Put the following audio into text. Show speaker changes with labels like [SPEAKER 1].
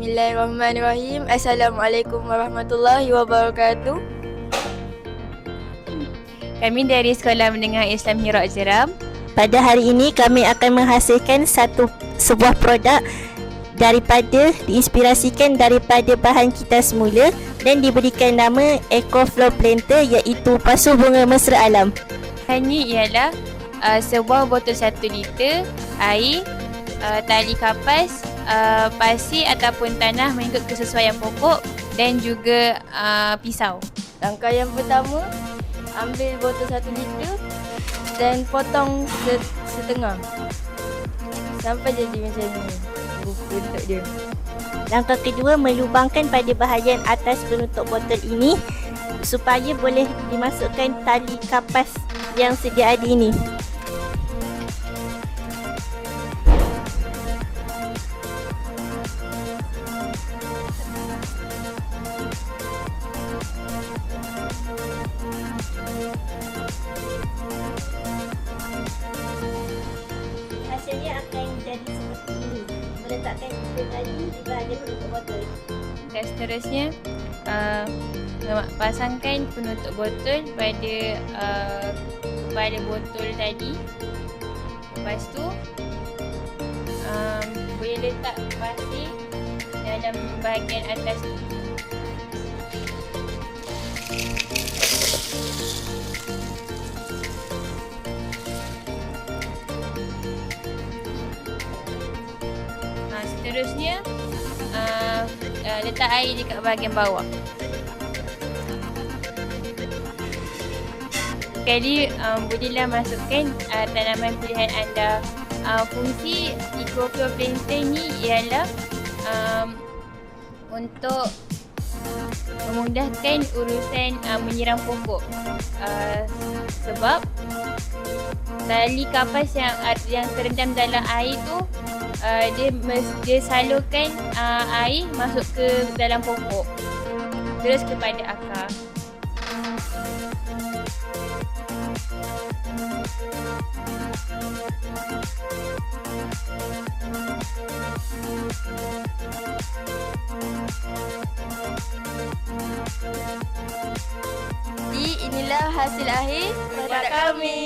[SPEAKER 1] Bismillahirrahmanirrahim. Assalamualaikum warahmatullahi wabarakatuh.
[SPEAKER 2] Kami dari Sekolah Menengah Islam Hirok Jeram.
[SPEAKER 3] Pada hari ini kami akan menghasilkan sebuah produk diinspirasikan daripada bahan kita semula dan diberikan nama EcoFlow Planter, iaitu pasu bunga mesra alam.
[SPEAKER 2] Bahannya ialah sebuah botol 1 liter air, tali kapas, pasir ataupun tanah mengikut kesesuaian pokok dan juga pisau.
[SPEAKER 1] Langkah yang pertama, ambil botol 1 liter dan potong setengah sampai jadi macam ni bentuk dia.
[SPEAKER 3] Langkah kedua, melubangkan pada bahagian atas penutup botol ini supaya boleh dimasukkan tali kapas yang sedia ada ini. Hasilnya akan jadi seperti ini. Meletakkan tiga tali di bahagian penutup botol.
[SPEAKER 2] Dan seterusnya pasangkan penutup botol pada kepala botol tadi. Lepas tu boleh letak pasir dalam bahagian atas tu. Seterusnya letak air dekat bahagian bawah. Sekali bolehlah masukkan tanaman pilihan anda. Fungsi EcoFlow Planter ni ialah untuk memudahkan urusan menyiram pokok, sebab tali kapas yang terendam dalam air tu dia salurkan air masuk ke dalam pokok terus kepada akar.
[SPEAKER 1] Jadi inilah hasil akhir produk kami.